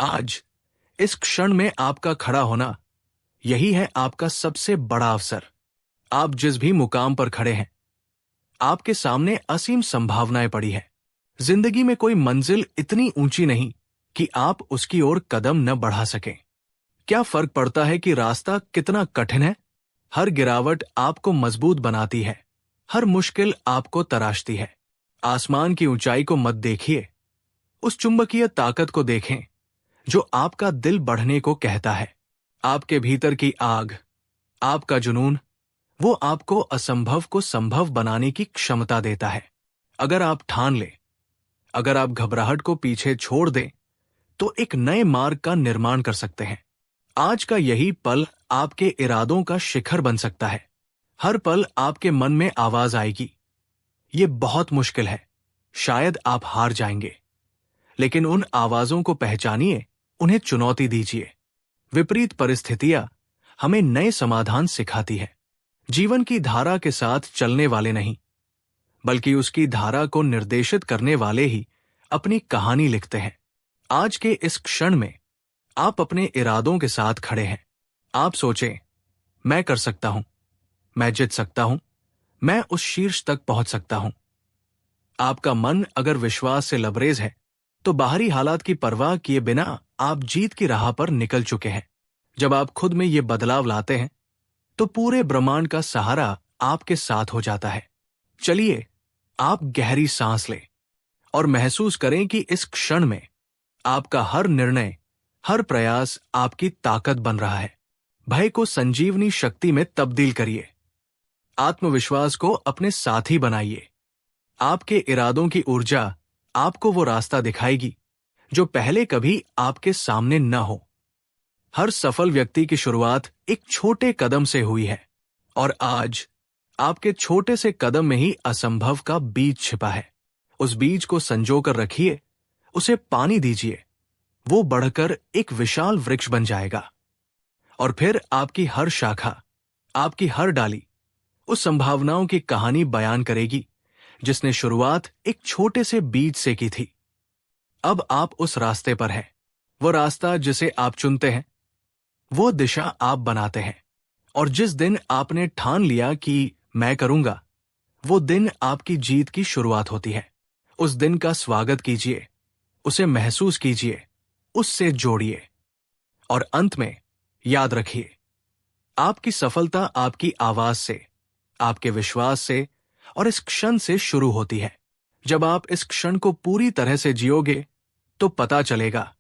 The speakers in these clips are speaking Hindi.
आज इस क्षण में आपका खड़ा होना, यही है आपका सबसे बड़ा अवसर। आप जिस भी मुकाम पर खड़े हैं, आपके सामने असीम संभावनाएं पड़ी है। जिंदगी में कोई मंजिल इतनी ऊंची नहीं कि आप उसकी ओर कदम न बढ़ा सकें। क्या फर्क पड़ता है कि रास्ता कितना कठिन है? हर गिरावट आपको मजबूत बनाती है, हर मुश्किल आपको तराशती है। आसमान की ऊंचाई को मत देखिए, उस चुंबकीय ताकत को देखें जो आपका दिल बढ़ने को कहता है। आपके भीतर की आग, आपका जुनून, वो आपको असंभव को संभव बनाने की क्षमता देता है। अगर आप ठान लें, अगर आप घबराहट को पीछे छोड़ दें, तो एक नए मार्ग का निर्माण कर सकते हैं। आज का यही पल आपके इरादों का शिखर बन सकता है। हर पल आपके मन में आवाज आएगी, ये बहुत मुश्किल है, शायद आप हार जाएंगे। लेकिन उन आवाजों को पहचानिए, उन्हें चुनौती दीजिए। विपरीत परिस्थितियां हमें नए समाधान सिखाती है। जीवन की धारा के साथ चलने वाले नहीं, बल्कि उसकी धारा को निर्देशित करने वाले ही अपनी कहानी लिखते हैं। आज के इस क्षण में आप अपने इरादों के साथ खड़े हैं। आप सोचें, मैं कर सकता हूं, मैं जीत सकता हूं, मैं उस शीर्ष तक पहुंच सकता हूं। आपका मन अगर विश्वास से लबरेज है, तो बाहरी हालात की परवाह किए बिना आप जीत की राह पर निकल चुके हैं। जब आप खुद में ये बदलाव लाते हैं, तो पूरे ब्रह्मांड का सहारा आपके साथ हो जाता है। चलिए, आप गहरी सांस लें और महसूस करें कि इस क्षण में आपका हर निर्णय, हर प्रयास आपकी ताकत बन रहा है। भय को संजीवनी शक्ति में तब्दील करिए। आत्मविश्वास को अपने साथी बनाइए। आपके इरादों की ऊर्जा आपको वो रास्ता दिखाएगी जो पहले कभी आपके सामने न हो। हर सफल व्यक्ति की शुरुआत एक छोटे कदम से हुई है, और आज आपके छोटे से कदम में ही असंभव का बीज छिपा है। उस बीज को संजोकर रखिए, उसे पानी दीजिए, वो बढ़कर एक विशाल वृक्ष बन जाएगा। और फिर आपकी हर शाखा, आपकी हर डाली उस संभावनाओं की कहानी बयान करेगी जिसने शुरुआत एक छोटे से बीज से की थी। अब आप उस रास्ते पर हैं। वो रास्ता जिसे आप चुनते हैं, वो दिशा आप बनाते हैं। और जिस दिन आपने ठान लिया कि मैं करूंगा, वो दिन आपकी जीत की शुरुआत होती है। उस दिन का स्वागत कीजिए, उसे महसूस कीजिए, उससे जोड़िए। और अंत में याद रखिए, आपकी सफलता आपकी आवाज से, आपके विश्वास से और इस क्षण से शुरू होती है। जब आप इस क्षण को पूरी तरह से जियोगे, तो पता चलेगा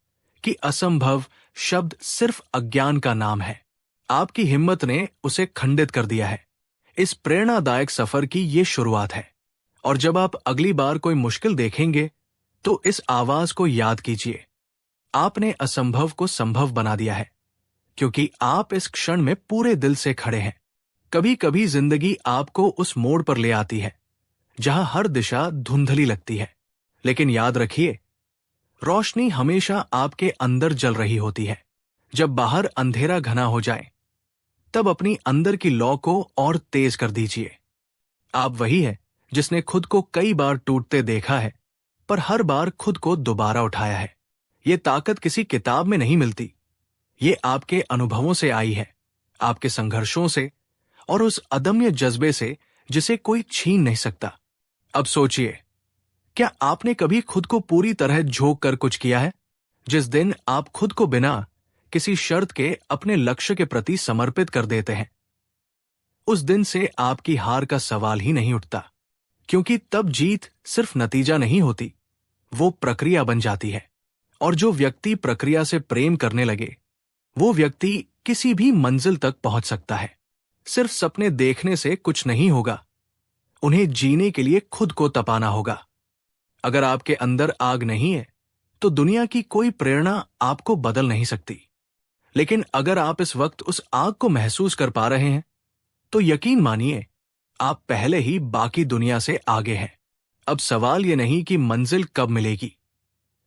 कि असंभव शब्द सिर्फ अज्ञान का नाम है। आपकी हिम्मत ने उसे खंडित कर दिया है। इस प्रेरणादायक सफर की ये शुरुआत है। और जब आप अगली बार कोई मुश्किल देखेंगे, तो इस आवाज को याद कीजिए, आपने असंभव को संभव बना दिया है, क्योंकि आप इस क्षण में पूरे दिल से खड़े हैं। कभी कभी जिंदगी आपको उस मोड़ पर ले आती है जहां हर दिशा धुंधली लगती है, लेकिन याद रखिए, रोशनी हमेशा आपके अंदर जल रही होती है। जब बाहर अंधेरा घना हो जाए, तब अपनी अंदर की लौ को और तेज कर दीजिए। आप वही है जिसने खुद को कई बार टूटते देखा है, पर हर बार खुद को दोबारा उठाया है। ये ताकत किसी किताब में नहीं मिलती, ये आपके अनुभवों से आई है, आपके संघर्षों से और उस अदम्य जज्बे से जिसे कोई छीन नहीं सकता। अब सोचिए, क्या आपने कभी खुद को पूरी तरह झोंक कर कुछ किया है? जिस दिन आप खुद को बिना किसी शर्त के अपने लक्ष्य के प्रति समर्पित कर देते हैं, उस दिन से आपकी हार का सवाल ही नहीं उठता, क्योंकि तब जीत सिर्फ नतीजा नहीं होती, वो प्रक्रिया बन जाती है। और जो व्यक्ति प्रक्रिया से प्रेम करने लगे, वो व्यक्ति किसी भी मंजिल तक पहुंच सकता है। सिर्फ सपने देखने से कुछ नहीं होगा, उन्हें जीने के लिए खुद को तपाना होगा। अगर आपके अंदर आग नहीं है, तो दुनिया की कोई प्रेरणा आपको बदल नहीं सकती। लेकिन अगर आप इस वक्त उस आग को महसूस कर पा रहे हैं, तो यकीन मानिए, आप पहले ही बाकी दुनिया से आगे हैं। अब सवाल ये नहीं कि मंजिल कब मिलेगी,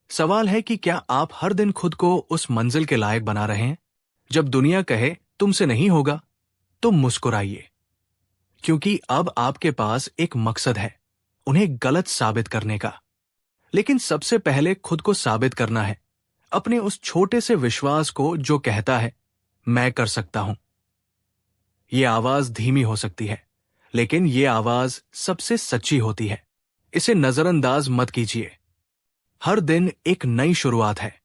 सवाल है कि क्या आप हर दिन खुद को उस मंजिल के लायक बना रहे हैं। जब दुनिया कहे तुमसे नहीं होगा, तो मुस्कुराइए, क्योंकि अब आपके पास एक मकसद है, उन्हें गलत साबित करने का। लेकिन सबसे पहले खुद को साबित करना है, अपने उस छोटे से विश्वास को जो कहता है मैं कर सकता हूं। ये आवाज धीमी हो सकती है, लेकिन ये आवाज सबसे सच्ची होती है। इसे नजरअंदाज मत कीजिए। हर दिन एक नई शुरुआत है,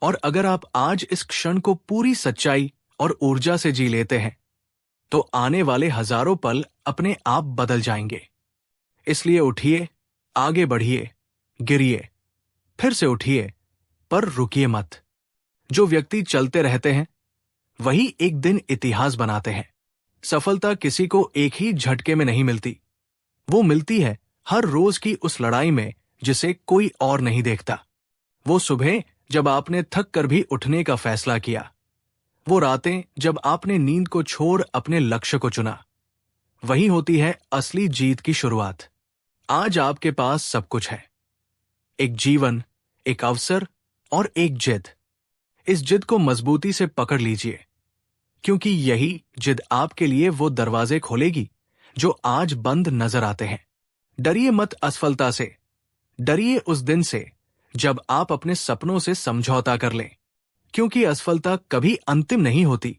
और अगर आप आज इस क्षण को पूरी सच्चाई और ऊर्जा से जी लेते हैं तो आने वाले हजारों पल अपने आप बदल जाएंगे। इसलिए उठिए, आगे बढ़िए, गिरिए, फिर से उठिए, पर रुकिए मत। जो व्यक्ति चलते रहते हैं वही एक दिन इतिहास बनाते हैं। सफलता किसी को एक ही झटके में नहीं मिलती, वो मिलती है हर रोज की उस लड़ाई में जिसे कोई और नहीं देखता। वो सुबह जब आपने थक कर भी उठने का फैसला किया, वो रातें जब आपने नींद को छोड़ अपने लक्ष्य को चुना, वही होती है असली जीत की शुरुआत। आज आपके पास सब कुछ है, एक जीवन, एक अवसर और एक जिद। इस जिद को मजबूती से पकड़ लीजिए, क्योंकि यही जिद आपके लिए वो दरवाजे खोलेगी जो आज बंद नजर आते हैं। डरिए मत असफलता से, डरिए उस दिन से जब आप अपने सपनों से समझौता कर लें, क्योंकि असफलता कभी अंतिम नहीं होती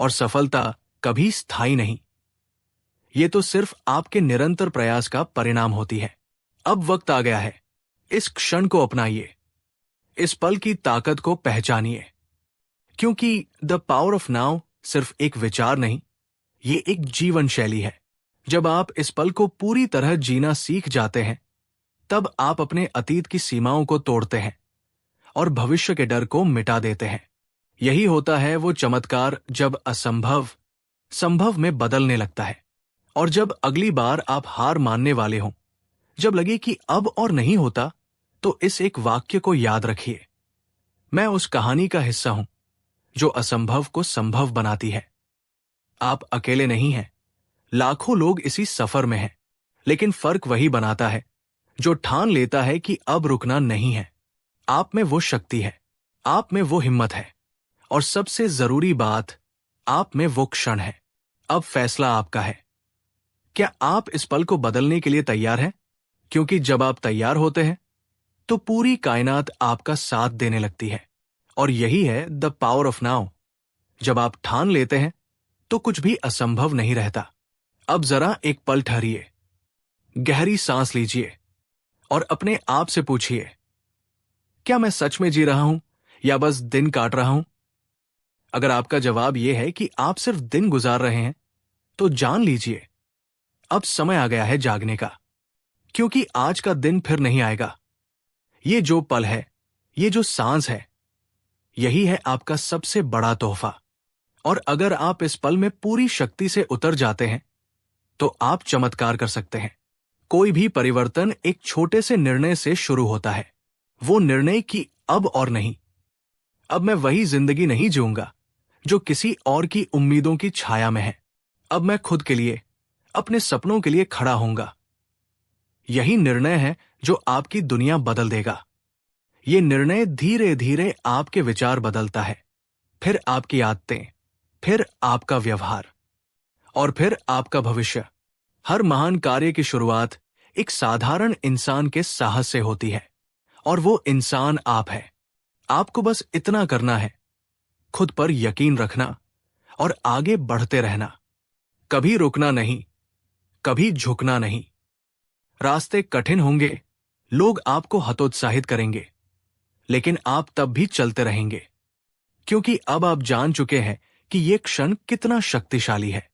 और सफलता कभी स्थायी नहीं। ये तो सिर्फ आपके निरंतर प्रयास का परिणाम होती है। अब वक्त आ गया है, इस क्षण को अपनाइए, इस पल की ताकत को पहचानिए, क्योंकि द पावर ऑफ नाउ सिर्फ एक विचार नहीं, ये एक जीवन शैली है। जब आप इस पल को पूरी तरह जीना सीख जाते हैं, तब आप अपने अतीत की सीमाओं को तोड़ते हैं और भविष्य के डर को मिटा देते हैं। यही होता है वो चमत्कार जब असंभव संभव में बदलने लगता है। और जब अगली बार आप हार मानने वाले हों, जब लगे कि अब और नहीं होता, तो इस एक वाक्य को याद रखिए, मैं उस कहानी का हिस्सा हूं जो असंभव को संभव बनाती है। आप अकेले नहीं हैं, लाखों लोग इसी सफर में हैं, लेकिन फर्क वही बनाता है जो ठान लेता है कि अब रुकना नहीं है। आप में वो शक्ति है, आप में वो हिम्मत है, और सबसे जरूरी बात, आप में वो क्षण है। अब फैसला आपका है। क्या आप इस पल को बदलने के लिए तैयार हैं? क्योंकि जब आप तैयार होते हैं तो पूरी कायनात आपका साथ देने लगती है। और यही है द पावर ऑफ नाउ। जब आप ठान लेते हैं तो कुछ भी असंभव नहीं रहता। अब जरा एक पल ठहरिए, गहरी सांस लीजिए और अपने आप से पूछिए, क्या मैं सच में जी रहा हूं या बस दिन काट रहा हूं? अगर आपका जवाब यह है कि आप सिर्फ दिन गुजार रहे हैं, तो जान लीजिए अब समय आ गया है जागने का, क्योंकि आज का दिन फिर नहीं आएगा। ये जो पल है, ये जो सांस है, यही है आपका सबसे बड़ा तोहफा। और अगर आप इस पल में पूरी शक्ति से उतर जाते हैं तो आप चमत्कार कर सकते हैं। कोई भी परिवर्तन एक छोटे से निर्णय से शुरू होता है। वो निर्णय कि अब और नहीं, अब मैं वही जिंदगी नहीं जीऊंगा जो किसी और की उम्मीदों की छाया में है। अब मैं खुद के लिए, अपने सपनों के लिए खड़ा होऊंगा। यही निर्णय है जो आपकी दुनिया बदल देगा। ये निर्णय धीरे धीरे आपके विचार बदलता है, फिर आपकी आदतें, फिर आपका व्यवहार और फिर आपका भविष्य। हर महान कार्य की शुरुआत एक साधारण इंसान के साहस से होती है, और वो इंसान आप है। आपको बस इतना करना है, खुद पर यकीन रखना और आगे बढ़ते रहना। कभी रुकना नहीं, कभी झुकना नहीं। रास्ते कठिन होंगे, लोग आपको हतोत्साहित करेंगे, लेकिन आप तब भी चलते रहेंगे, क्योंकि अब आप जान चुके हैं कि ये क्षण कितना शक्तिशाली है।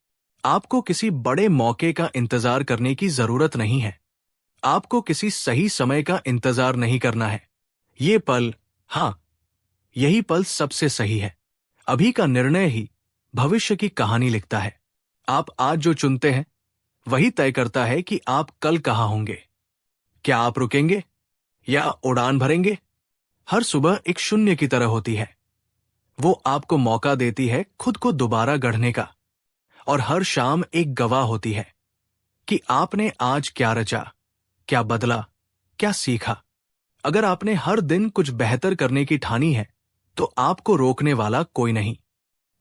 आपको किसी बड़े मौके का इंतजार करने की जरूरत नहीं है। आपको किसी सही समय का इंतजार नहीं करना है। ये पल, हां, यही पल सबसे सही है। अभी का निर्णय ही भविष्य की कहानी लिखता है। आप आज जो चुनते हैं वही तय करता है कि आप कल कहां होंगे। क्या आप रुकेंगे या उड़ान भरेंगे? हर सुबह एक शून्य की तरह होती है। वो आपको मौका देती है खुद को दोबारा गढ़ने का, और हर शाम एक गवाह होती है कि आपने आज क्या रचा, क्या बदला, क्या सीखा। अगर आपने हर दिन कुछ बेहतर करने की ठानी है तो आपको रोकने वाला कोई नहीं।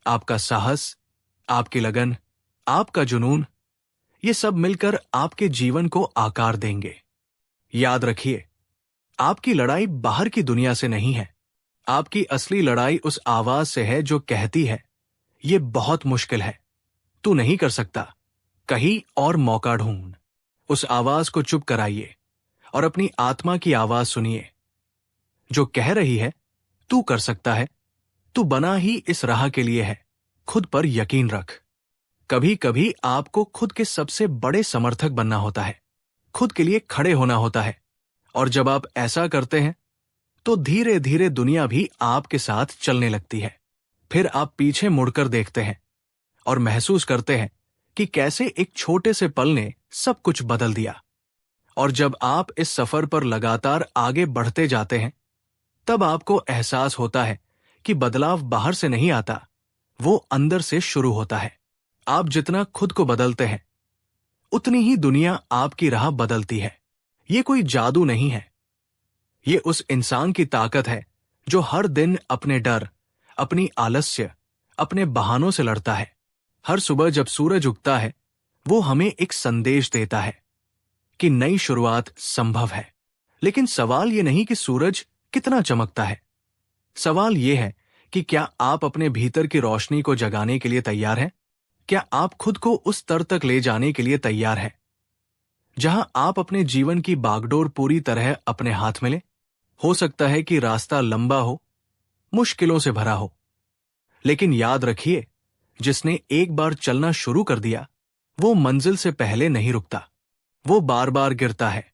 आपका साहस, आपकी लगन, आपका जुनून, ये सब मिलकर आपके जीवन को आकार देंगे। याद रखिए, आपकी लड़ाई बाहर की दुनिया से नहीं है, आपकी असली लड़ाई उस आवाज से है जो कहती है, ये बहुत मुश्किल है, तू नहीं कर सकता, कहीं और मौका ढूंढ। उस आवाज को चुप कराइए और अपनी आत्मा की आवाज सुनिए जो कह रही है, तू कर सकता है, तू बना ही इस राह के लिए है, खुद पर यकीन रख। कभी कभी आपको खुद के सबसे बड़े समर्थक बनना होता है, खुद के लिए खड़े होना होता है, और जब आप ऐसा करते हैं तो धीरे धीरे दुनिया भी आपके साथ चलने लगती है। फिर आप पीछे मुड़कर देखते हैं और महसूस करते हैं कि कैसे एक छोटे से पल ने सब कुछ बदल दिया। और जब आप इस सफर पर लगातार आगे बढ़ते जाते हैं, तब आपको एहसास होता है कि बदलाव बाहर से नहीं आता, वो अंदर से शुरू होता है। आप जितना खुद को बदलते हैं, उतनी ही दुनिया आपकी राह बदलती है। ये कोई जादू नहीं है, ये उस इंसान की ताकत है जो हर दिन अपने डर, अपनी आलस्य, अपने बहानों से लड़ता है। हर सुबह जब सूरज उगता है, वो हमें एक संदेश देता है कि नई शुरुआत संभव है। लेकिन सवाल ये नहीं कि सूरज कितना चमकता है, सवाल ये है कि क्या आप अपने भीतर की रोशनी को जगाने के लिए तैयार हैं? क्या आप खुद को उस स्तर तक ले जाने के लिए तैयार हैं जहां आप अपने जीवन की बागडोर पूरी तरह अपने हाथ में लें? हो सकता है कि रास्ता लंबा हो, मुश्किलों से भरा हो, लेकिन याद रखिए, जिसने एक बार चलना शुरू कर दिया, वो मंजिल से पहले नहीं रुकता। वो बार बार गिरता है,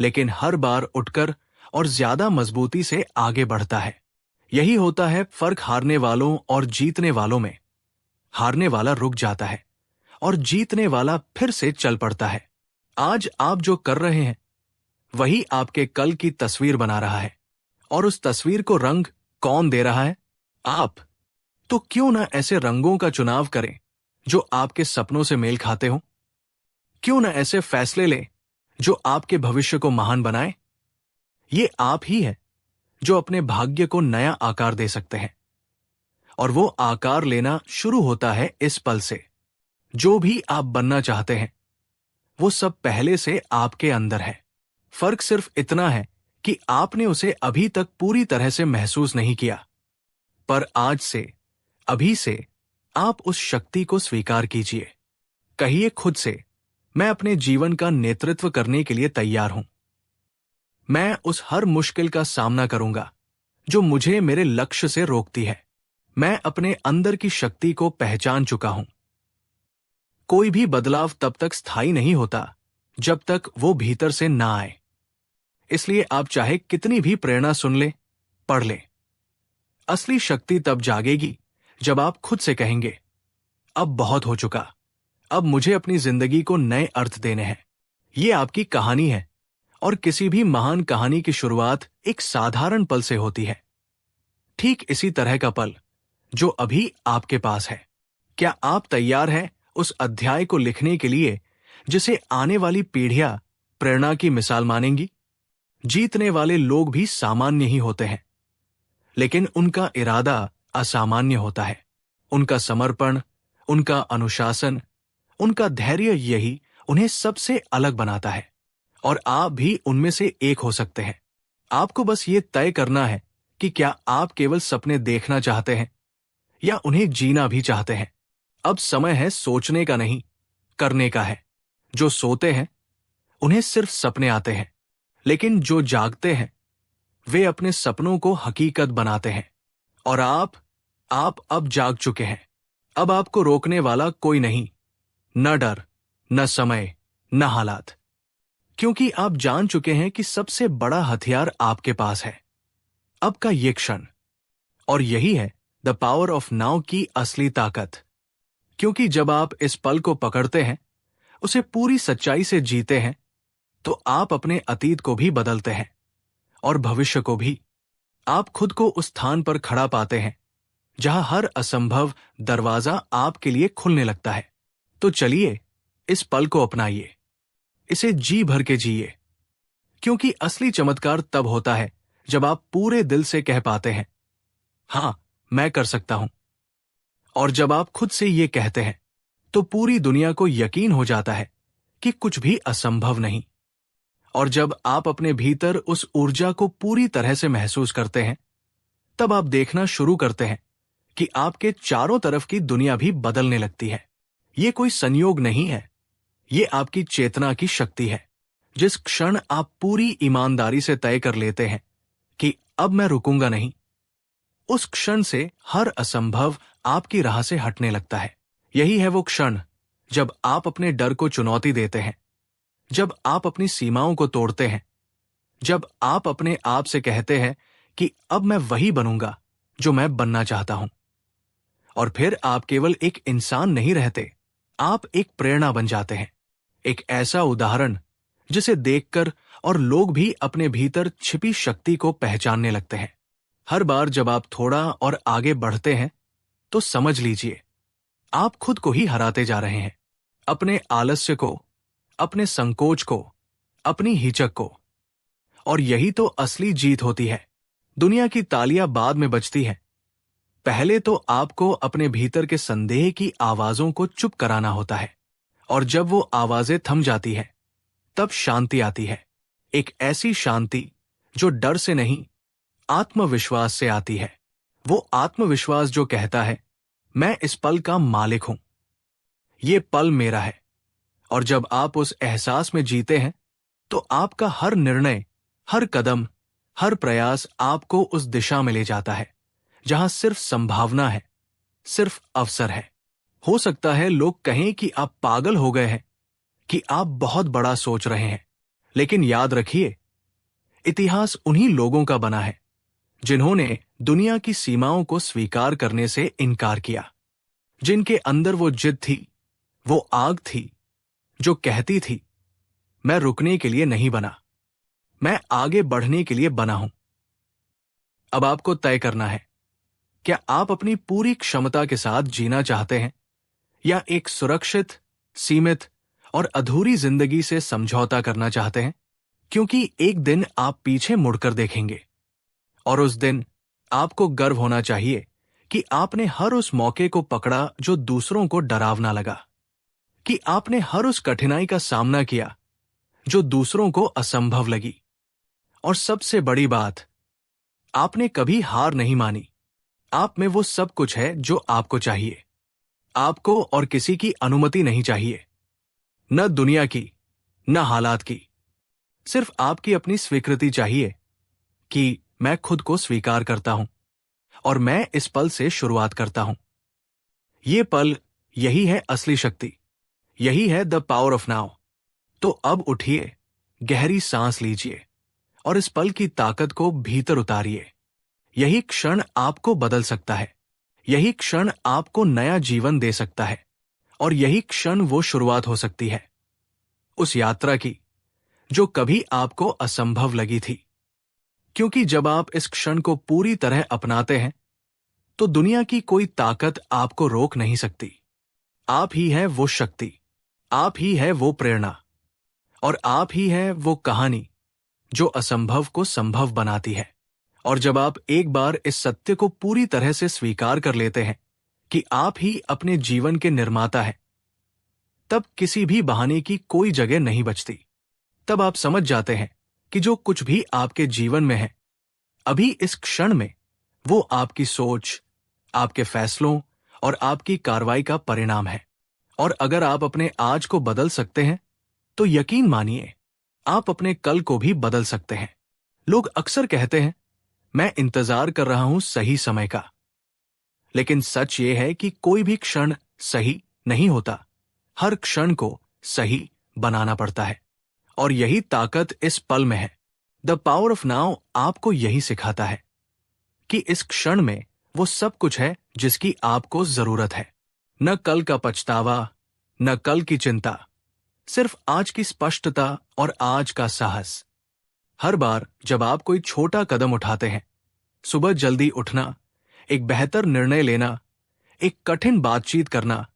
लेकिन हर बार उठकर और ज्यादा मजबूती से आगे बढ़ता है। यही होता है फर्क हारने वालों और जीतने वालों में। हारने वाला रुक जाता है और जीतने वाला फिर से चल पड़ता है। आज आप जो कर रहे हैं, वही आपके कल की तस्वीर बना रहा है। और उस तस्वीर को रंग कौन दे रहा है? आप। तो क्यों ना ऐसे रंगों का चुनाव करें जो आपके सपनों से मेल खाते हो? क्यों ना ऐसे फैसले लें जो आपके भविष्य को महान बनाए? ये आप ही है जो अपने भाग्य को नया आकार दे सकते हैं, और वो आकार लेना शुरू होता है इस पल से। जो भी आप बनना चाहते हैं, वो सब पहले से आपके अंदर है। फर्क सिर्फ इतना है कि आपने उसे अभी तक पूरी तरह से महसूस नहीं किया। पर आज से, अभी से, आप उस शक्ति को स्वीकार कीजिए। कहिए खुद से, मैं अपने जीवन का नेतृत्व करने के लिए तैयार हूं। मैं उस हर मुश्किल का सामना करूंगा जो मुझे मेरे लक्ष्य से रोकती है। मैं अपने अंदर की शक्ति को पहचान चुका हूं। कोई भी बदलाव तब तक स्थायी नहीं होता जब तक वो भीतर से ना आए। इसलिए आप चाहे कितनी भी प्रेरणा सुन ले, पढ़ ले, असली शक्ति तब जागेगी जब आप खुद से कहेंगे, अब बहुत हो चुका, अब मुझे अपनी जिंदगी को नए अर्थ देने हैं। ये आपकी कहानी है, और किसी भी महान कहानी की शुरुआत एक साधारण पल से होती है। ठीक इसी तरह का पल जो अभी आपके पास है। क्या आप तैयार हैं उस अध्याय को लिखने के लिए जिसे आने वाली पीढ़ियां प्रेरणा की मिसाल मानेंगी? जीतने वाले लोग भी सामान्य ही होते हैं, लेकिन उनका इरादा असामान्य होता है। उनका समर्पण, उनका अनुशासन, उनका धैर्य, यही उन्हें सबसे अलग बनाता है। और आप भी उनमें से एक हो सकते हैं। आपको बस ये तय करना है कि क्या आप केवल सपने देखना चाहते हैं या उन्हें जीना भी चाहते हैं। अब समय है सोचने का नहीं, करने का है। जो सोते हैं उन्हें सिर्फ सपने आते हैं, लेकिन जो जागते हैं वे अपने सपनों को हकीकत बनाते हैं। और आप अब जाग चुके हैं। अब आपको रोकने वाला कोई नहीं, न डर, न समय, न हालात, क्योंकि आप जान चुके हैं कि सबसे बड़ा हथियार आपके पास है, अब का ये क्षण। और यही है द पावर ऑफ नाउ की असली ताकत। क्योंकि जब आप इस पल को पकड़ते हैं, उसे पूरी सच्चाई से जीते हैं, तो आप अपने अतीत को भी बदलते हैं और भविष्य को भी। आप खुद को उस स्थान पर खड़ा पाते हैं जहां हर असंभव दरवाजा आपके लिए खुलने लगता है। तो चलिए, इस पल को अपनाइए, इसे जी भर के जिए, क्योंकि असली चमत्कार तब होता है जब आप पूरे दिल से कह पाते हैं, हां, मैं कर सकता हूं। और जब आप खुद से ये कहते हैं, तो पूरी दुनिया को यकीन हो जाता है कि कुछ भी असंभव नहीं। और जब आप अपने भीतर उस ऊर्जा को पूरी तरह से महसूस करते हैं, तब आप देखना शुरू करते हैं कि आपके चारों तरफ की दुनिया भी बदलने लगती है। ये कोई संयोग नहीं है, ये आपकी चेतना की शक्ति है। जिस क्षण आप पूरी ईमानदारी से तय कर लेते हैं कि अब मैं रुकूंगा नहीं, उस क्षण से हर असंभव आपकी राह से हटने लगता है। यही है वो क्षण जब आप अपने डर को चुनौती देते हैं, जब आप अपनी सीमाओं को तोड़ते हैं, जब आप अपने आप से कहते हैं कि अब मैं वही बनूंगा जो मैं बनना चाहता हूं। और फिर आप केवल एक इंसान नहीं रहते, आप एक प्रेरणा बन जाते हैं, एक ऐसा उदाहरण जिसे देखकर और लोग भी अपने भीतर छिपी शक्ति को पहचानने लगते हैं। हर बार जब आप थोड़ा और आगे बढ़ते हैं तो समझ लीजिए आप खुद को ही हराते जा रहे हैं, अपने आलस्य को, अपने संकोच को, अपनी हिचक को। और यही तो असली जीत होती है। दुनिया की तालियां बाद में बजती है, पहले तो आपको अपने भीतर के संदेह की आवाजों को चुप कराना होता है। और जब वो आवाजें थम जाती है तब शांति आती है, एक ऐसी शांति जो डर से नहीं, आत्मविश्वास से आती है। वो आत्मविश्वास जो कहता है मैं इस पल का मालिक हूं, ये पल मेरा है। और जब आप उस एहसास में जीते हैं तो आपका हर निर्णय, हर कदम, हर प्रयास आपको उस दिशा में ले जाता है जहां सिर्फ संभावना है, सिर्फ अवसर है। हो सकता है लोग कहें कि आप पागल हो गए हैं, कि आप बहुत बड़ा सोच रहे हैं, लेकिन याद रखिए इतिहास उन्हीं लोगों का बना है जिन्होंने दुनिया की सीमाओं को स्वीकार करने से इनकार किया, जिनके अंदर वो जिद थी, वो आग थी जो कहती थी मैं रुकने के लिए नहीं बना, मैं आगे बढ़ने के लिए बना हूं। अब आपको तय करना है, क्या आप अपनी पूरी क्षमता के साथ जीना चाहते हैं या एक सुरक्षित, सीमित और अधूरी जिंदगी से समझौता करना चाहते हैं? क्योंकि एक दिन आप पीछे मुड़कर देखेंगे और उस दिन आपको गर्व होना चाहिए कि आपने हर उस मौके को पकड़ा जो दूसरों को डरावना लगा, कि आपने हर उस कठिनाई का सामना किया जो दूसरों को असंभव लगी। और सबसे बड़ी बात, आपने कभी हार नहीं मानी। आप में वो सब कुछ है जो आपको चाहिए। आपको और किसी की अनुमति नहीं चाहिए, न दुनिया की, न हालात की। सिर्फ आपकी अपनी स्वीकृति चाहिए कि मैं खुद को स्वीकार करता हूं और मैं इस पल से शुरुआत करता हूं। ये पल, यही है असली शक्ति, यही है द पावर ऑफ नाउ। तो अब उठिए, गहरी सांस लीजिए और इस पल की ताकत को भीतर उतारिए। यही क्षण आपको बदल सकता है, यही क्षण आपको नया जीवन दे सकता है और यही क्षण वो शुरुआत हो सकती है उस यात्रा की जो कभी आपको असंभव लगी थी। क्योंकि जब आप इस क्षण को पूरी तरह अपनाते हैं तो दुनिया की कोई ताकत आपको रोक नहीं सकती। आप ही है वो शक्ति, आप ही है वो प्रेरणा और आप ही है वो कहानी जो असंभव को संभव बनाती है। और जब आप एक बार इस सत्य को पूरी तरह से स्वीकार कर लेते हैं कि आप ही अपने जीवन के निर्माता हैं, तब किसी भी बहाने की कोई जगह नहीं बचती। तब आप समझ जाते हैं कि जो कुछ भी आपके जीवन में है अभी इस क्षण में, वो आपकी सोच, आपके फैसलों और आपकी कार्रवाई का परिणाम है। और अगर आप अपने आज को बदल सकते हैं तो यकीन मानिए आप अपने कल को भी बदल सकते हैं। लोग अक्सर कहते हैं मैं इंतजार कर रहा हूं सही समय का, लेकिन सच ये है कि कोई भी क्षण सही नहीं होता, हर क्षण को सही बनाना पड़ता है। और यही ताकत इस पल में है। द पावर ऑफ नाउ आपको यही सिखाता है कि इस क्षण में वो सब कुछ है जिसकी आपको जरूरत है। न कल का पछतावा, न कल की चिंता, सिर्फ आज की स्पष्टता और आज का साहस। हर बार जब आप कोई छोटा कदम उठाते हैं, सुबह जल्दी उठना, एक बेहतर निर्णय लेना, एक कठिन बातचीत करना,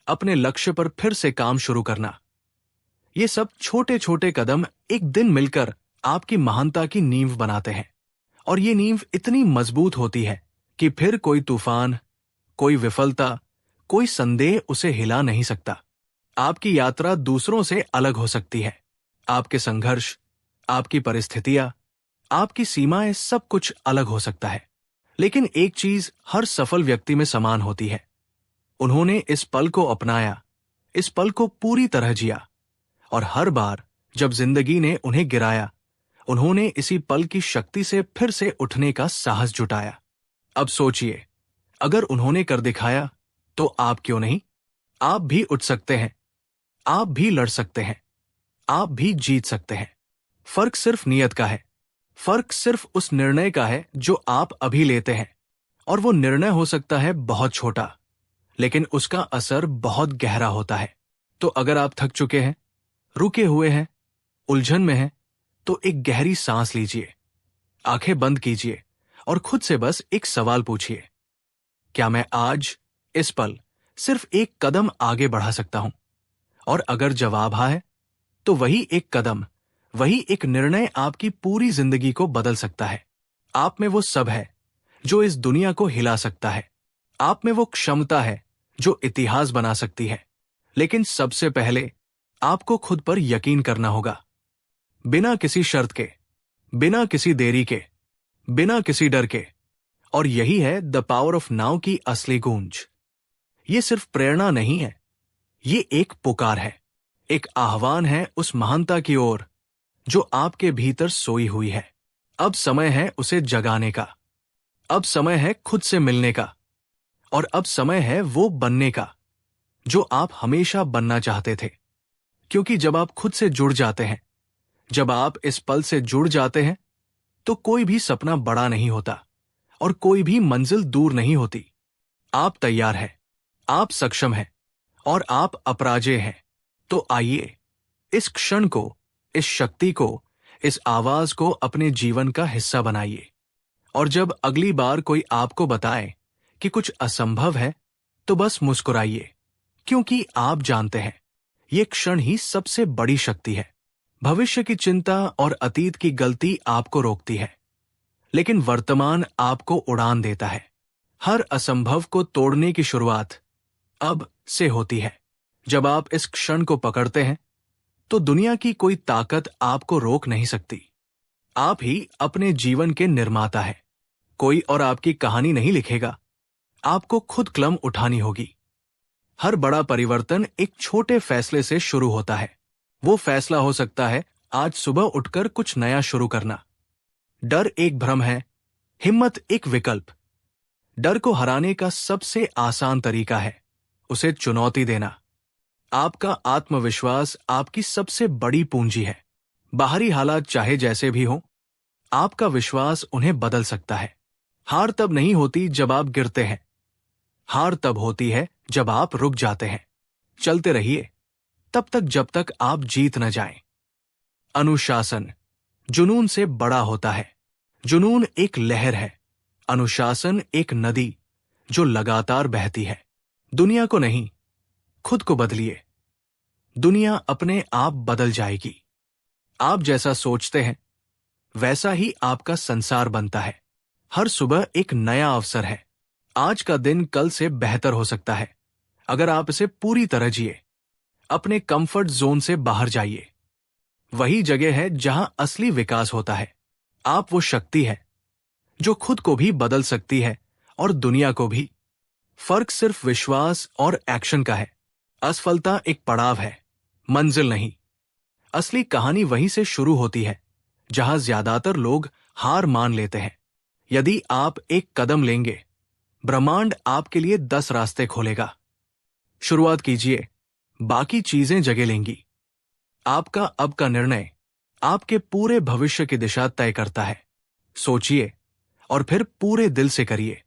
अपने लक्ष्य पर फिर से काम शुरू करना, ये सब छोटे छोटे कदम एक दिन मिलकर आपकी महानता की नींव बनाते हैं। और ये नींव इतनी मजबूत होती है कि फिर कोई तूफान, कोई विफलता, कोई संदेह उसे हिला नहीं सकता। आपकी यात्रा दूसरों से अलग हो सकती है, आपके संघर्ष, आपकी परिस्थितियां, आपकी सीमाएं, सब कुछ अलग हो सकता है, लेकिन एक चीज हर सफल व्यक्ति में समान होती है। उन्होंने इस पल को अपनाया, इस पल को पूरी तरह जिया, और हर बार जब जिंदगी ने उन्हें गिराया, उन्होंने इसी पल की शक्ति से फिर से उठने का साहस जुटाया। अब सोचिए, अगर उन्होंने कर दिखाया तो आप क्यों नहीं? आप भी उठ सकते हैं, आप भी लड़ सकते हैं, आप भी जीत सकते हैं। फर्क सिर्फ नियत का है, फर्क सिर्फ उस निर्णय का है जो आप अभी लेते हैं। और वो निर्णय हो सकता है बहुत छोटा, लेकिन उसका असर बहुत गहरा होता है। तो अगर आप थक चुके हैं, रुके हुए हैं, उलझन में हैं, तो एक गहरी सांस लीजिए, आंखें बंद कीजिए और खुद से बस एक सवाल पूछिए, क्या मैं आज, इस पल, सिर्फ एक कदम आगे बढ़ा सकता हूं? और अगर जवाब हाँ है, तो वही एक कदम, वही एक निर्णय आपकी पूरी जिंदगी को बदल सकता है। आप में वो सब है जो इस दुनिया को हिला सकता है। आप में वो क्षमता है जो इतिहास बना सकती है। लेकिन सबसे पहले आपको खुद पर यकीन करना होगा, बिना किसी शर्त के, बिना किसी देरी के, बिना किसी डर के। और यही है द पावर ऑफ नाउ की असली गूंज। ये सिर्फ प्रेरणा नहीं है, ये एक पुकार है, एक आह्वान है उस महानता की ओर जो आपके भीतर सोई हुई है। अब समय है उसे जगाने का, अब समय है खुद से मिलने का, और अब समय है वो बनने का जो आप हमेशा बनना चाहते थे। क्योंकि जब आप खुद से जुड़ जाते हैं, जब आप इस पल से जुड़ जाते हैं, तो कोई भी सपना बड़ा नहीं होता और कोई भी मंजिल दूर नहीं होती। आप तैयार हैं, आप सक्षम हैं और आप अपराजेय हैं। तो आइए इस क्षण को, इस शक्ति को, इस आवाज को अपने जीवन का हिस्सा बनाइए। और जब अगली बार कोई आपको बताए कि कुछ असंभव है, तो बस मुस्कुराइए, क्योंकि आप जानते हैं ये क्षण ही सबसे बड़ी शक्ति है। भविष्य की चिंता और अतीत की गलती आपको रोकती है, लेकिन वर्तमान आपको उड़ान देता है। हर असंभव को तोड़ने की शुरुआत अब से होती है। जब आप इस क्षण को पकड़ते हैं, तो दुनिया की कोई ताकत आपको रोक नहीं सकती। आप ही अपने जीवन के निर्माता हैं। कोई और आपकी कहानी नहीं लिखेगा, आपको खुद कलम उठानी होगी। हर बड़ा परिवर्तन एक छोटे फैसले से शुरू होता है। वो फैसला हो सकता है आज सुबह उठकर कुछ नया शुरू करना। डर एक भ्रम है, हिम्मत एक विकल्प। डर को हराने का सबसे आसान तरीका है उसे चुनौती देना। आपका आत्मविश्वास आपकी सबसे बड़ी पूंजी है। बाहरी हालात चाहे जैसे भी हों, आपका विश्वास उन्हें बदल सकता है। हार तब नहीं होती जब आप गिरते हैं, हार तब होती है जब आप रुक जाते हैं। चलते रहिए तब तक जब तक आप जीत न जाएं। अनुशासन जुनून से बड़ा होता है। जुनून एक लहर है, अनुशासन एक नदी जो लगातार बहती है। दुनिया को नहीं, खुद को बदलिए। दुनिया अपने आप बदल जाएगी। आप जैसा सोचते हैं, वैसा ही आपका संसार बनता है। हर सुबह एक नया अवसर है। आज का दिन कल से बेहतर हो सकता है अगर आप इसे पूरी तरह जिए। अपने कंफर्ट जोन से बाहर जाइए। वही जगह है जहां असली विकास होता है। आप वो शक्ति है जो खुद को भी बदल सकती है और दुनिया को भी। फर्क सिर्फ विश्वास और एक्शन का है। असफलता एक पड़ाव है, मंजिल नहीं। असली कहानी वहीं से शुरू होती है जहां ज्यादातर लोग हार मान लेते हैं। यदि आप एक कदम लेंगे, ब्रह्मांड आपके लिए 10 रास्ते खोलेगा। शुरुआत कीजिए, बाकी चीजें जगह लेंगी। आपका अब का निर्णय आपके पूरे भविष्य की दिशा तय करता है। सोचिए और फिर पूरे दिल से करिए।